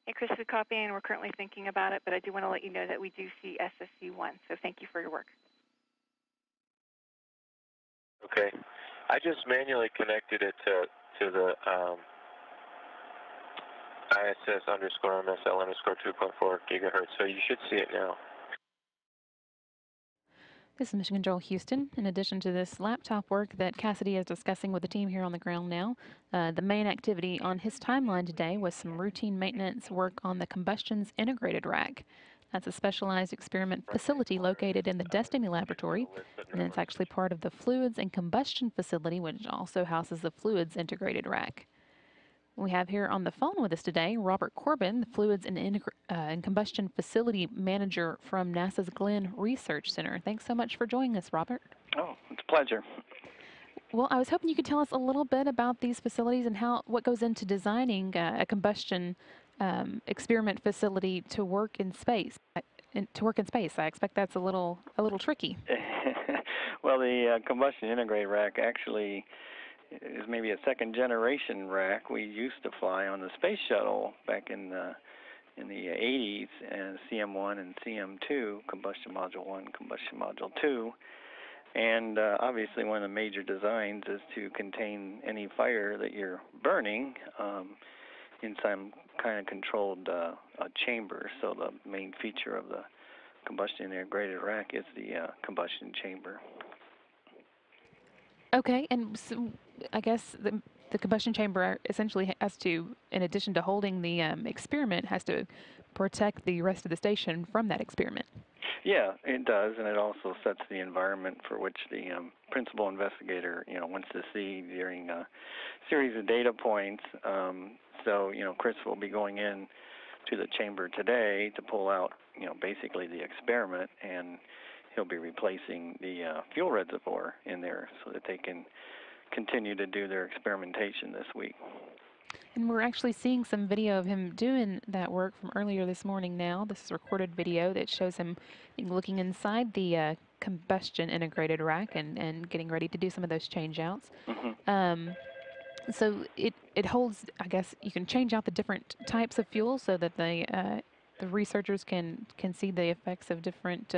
Hey, Chris is copying. We're currently thinking about it, but I do want to let you know that we do see SSC1. So thank you for your work. Okay. I just manually connected it to the ISS underscore MSL underscore 2.4 gigahertz, so you should see it now. This is Mission Control Houston. In addition to this laptop work that Cassidy is discussing with the team here on the ground now, the main activity on his timeline today was some routine maintenance work on the Combustion's integrated rack. That's a specialized experiment facility located in the Destiny Laboratory, and it's actually part of the Fluids and Combustion facility, which also houses the Fluids integrated rack. We have here on the phone with us today Robert Corbin, the Fluids and Combustion Facility Manager from NASA's Glenn Research Center. Thanks so much for joining us, Robert. Oh, it's a pleasure. Well, I was hoping you could tell us a little bit about these facilities and what goes into designing a combustion experiment facility to work in space. I expect that's a little tricky. Well, the combustion integrated rack actually is maybe a second-generation rack we used to fly on the space shuttle back in the 80s, and CM1 and CM2, Combustion Module 1, Combustion Module 2. And obviously one of the major designs is to contain any fire that you're burning in some kind of controlled chamber. So the main feature of the combustion integrated rack is the combustion chamber. Okay, and so I guess the combustion chamber essentially has to, in addition to holding the experiment, has to protect the rest of the station from that experiment. Yeah, it does, and it also sets the environment for which the principal investigator, wants to see during a series of data points. So, Chris will be going in to the chamber today to pull out, basically the experiment, and he'll be replacing the fuel reservoir in there so that they can continue to do their experimentation this week. And we're actually seeing some video of him doing that work from earlier this morning now. This is recorded video that shows him looking inside the combustion integrated rack and getting ready to do some of those change-outs. Mm-hmm. So it holds, I guess, you can change out the different types of fuel so that the researchers can see the effects of different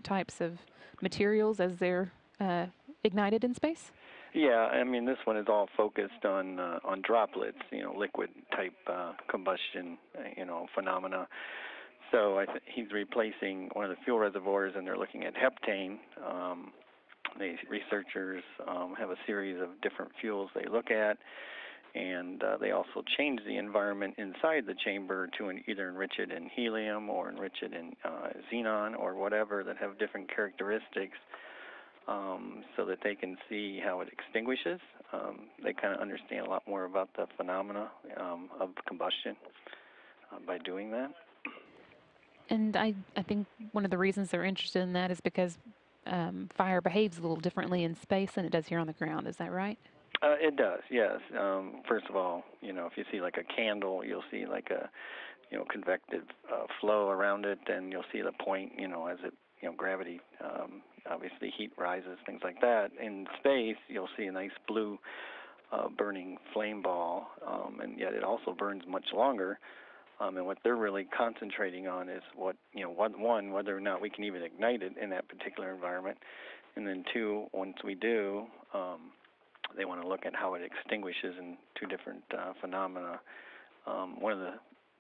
types of materials as they're ignited in space? Yeah, I mean, this one is all focused on droplets, liquid type combustion, phenomena. So he's replacing one of the fuel reservoirs, and they're looking at heptane. The researchers have a series of different fuels they look at, and they also change the environment inside the chamber to either enrich it in helium or enrich it in xenon or whatever that have different characteristics, so that they can see how it extinguishes. They kind of understand a lot more about the phenomena of combustion by doing that. And I think one of the reasons they're interested in that is because fire behaves a little differently in space than it does here on the ground. Is that right? It does, yes. First of all, if you see like a candle, you'll see like a, convective flow around it, and you'll see the point, as it, gravity, obviously heat rises, things like that. In space, you'll see a nice blue burning flame ball, and yet it also burns much longer. And what they're really concentrating on is one, whether or not we can even ignite it in that particular environment, and then two, once we do, they want to look at how it extinguishes in two different phenomena. One of the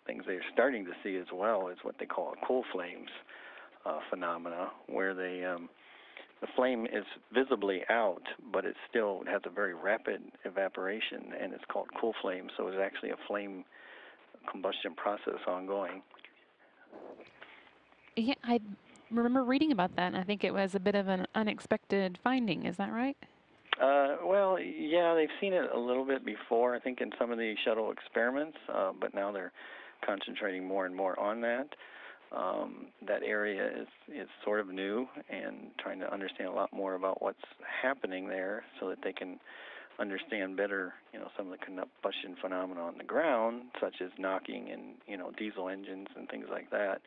things they're starting to see as well is what they call a cool flames phenomena, where the flame is visibly out, but it still has a very rapid evaporation, and it's called cool flame. So it's actually a flame combustion process ongoing. Yeah, I remember reading about that, and I think it was a bit of an unexpected finding. Is that right? Well, yeah, they've seen it a little bit before, I think, in some of the shuttle experiments, but now they're concentrating more and more on that. That area is sort of new, and trying to understand a lot more about what's happening there so that they can understand better, some of the combustion phenomena on the ground, such as knocking and, diesel engines and things like that,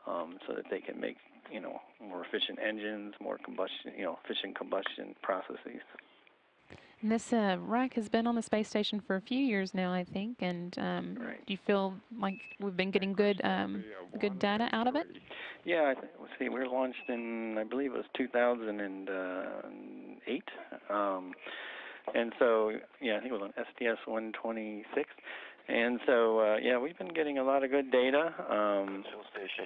so that they can make, more efficient engines, more combustion, efficient combustion processes. And this rack has been on the space station for a few years now, I think. And Right. do you feel like we've been getting good good data out of it? Yeah, let's see, we were launched in, I believe it was 2008. And so, yeah, I think it was on STS 126. And so, yeah, we've been getting a lot of good data.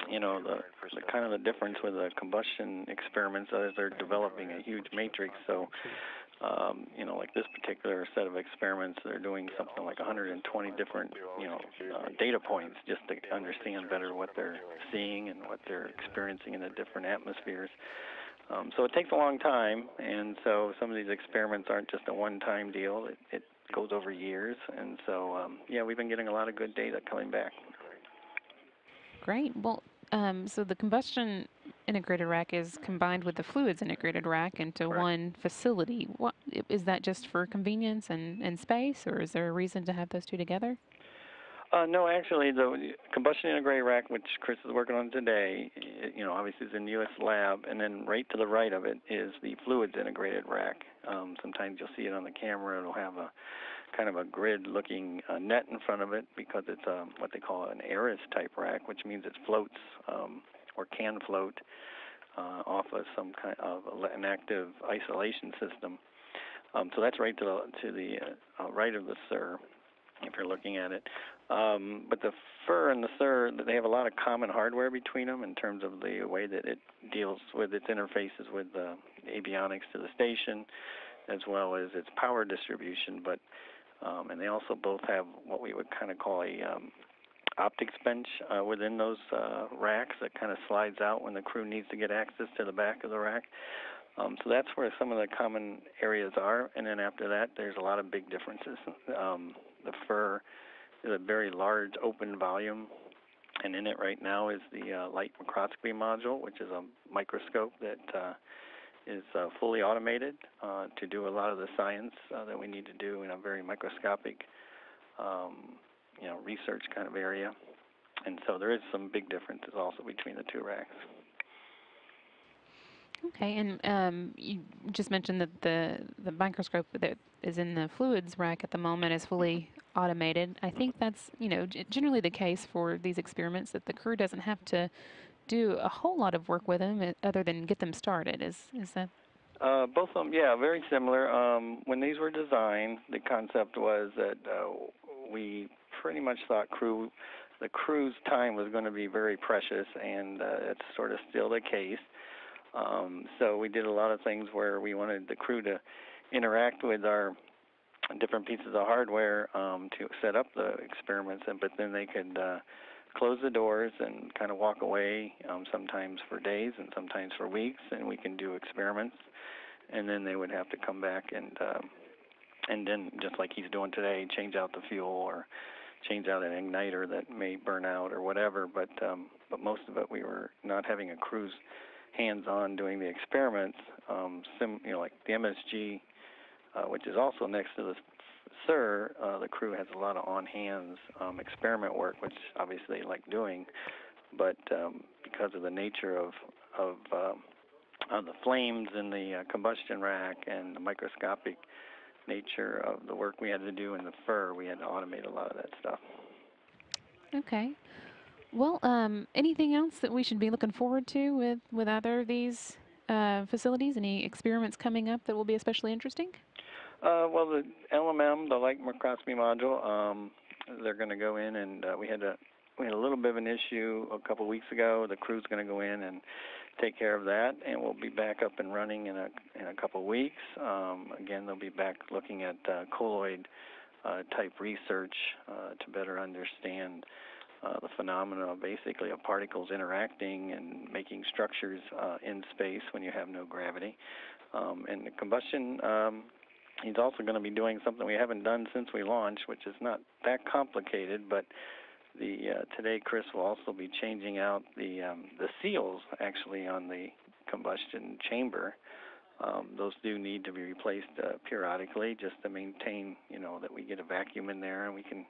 You know, the kind of the difference with the combustion experiments is they're developing a huge matrix. So, you know, like this particular set of experiments, they're doing something like 120 different, you know, data points just to understand better what they're seeing and what they're experiencing in the different atmospheres. So it takes a long time, and so some of these experiments aren't just a one-time deal. It goes over years, and so, yeah, we've been getting a lot of good data coming back. Great. Well, so the combustion integrated rack is combined with the fluids integrated rack into Correct. one facility. What is that, just for convenience and space, or is there a reason to have those two together? No, actually, the combustion integrated rack, which Chris is working on today, you know, obviously is in the U.S. lab, and then right to the right of it is the fluids integrated rack. Sometimes you'll see it on the camera. It'll have a kind of a grid-looking net in front of it because it's what they call an Aris type rack, which means it floats or can float off of some kind of an active isolation system. So that's right to the right of the SIR, if you're looking at it. But the FIR and the SIR, they have a lot of common hardware between them in terms of the way that it deals with its interfaces with the avionics to the station, as well as its power distribution. But and they also both have what we would kind of call a optics bench within those racks that kind of slides out when the crew needs to get access to the back of the rack. So that's where some of the common areas are, and then after that, there's a lot of big differences. The FIR is a very large open volume, and in it right now is the light microscopy module, which is a microscope that is fully automated to do a lot of the science that we need to do in a very microscopic, you know, research kind of area. And so there is some big differences also between the two racks. Okay, and you just mentioned that the microscope that is in the fluids rack at the moment is fully automated. I think that's, you know, generally the case for these experiments, that the crew doesn't have to do a whole lot of work with them other than get them started. Is that? Both of them, yeah, very similar. When these were designed, the concept was that we pretty much thought the crew's time was going to be very precious, and it's sort of still the case. So we did a lot of things where we wanted the crew to interact with our different pieces of hardware to set up the experiments, but then they could close the doors and kind of walk away, sometimes for days and sometimes for weeks, and we can do experiments. And then they would have to come back and then, just like he's doing today, change out the fuel or change out an igniter that may burn out or whatever. But most of it, we were not having a crew's hands-on doing the experiments. You know, like the MSG, which is also next to the SIR, the crew has a lot of on-hands experiment work, which obviously they like doing. But because of the nature of the flames in the combustion rack and the microscopic nature of the work we had to do in the FIR, we had to automate a lot of that stuff. Okay. Well, anything else that we should be looking forward to with either of these facilities? Any experiments coming up that will be especially interesting? Well, the LMM, the light microscopy module, they're going to go in, and we had a little bit of an issue a couple weeks ago. The crew's going to go in and take care of that, and we'll be back up and running in a couple weeks. Again, they'll be back looking at colloid type research to better understand the phenomena of basically of particles interacting and making structures in space when you have no gravity. And the combustion, he's also going to be doing something we haven't done since we launched, which is not that complicated, but today Chris will also be changing out the seals actually on the combustion chamber. Those do need to be replaced periodically just to maintain, you know, that we get a vacuum in there and we can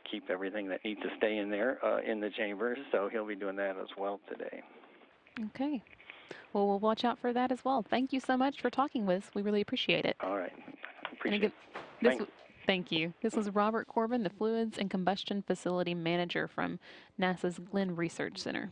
keep everything that needs to stay in there in the chamber. So he'll be doing that as well today. Okay. Well, we'll watch out for that as well. Thank you so much for talking with us. We really appreciate it. All right. appreciate it. This, Thanks. thank you. This was Robert Corbin, the Fluids and Combustion Facility Manager from NASA's Glenn Research Center.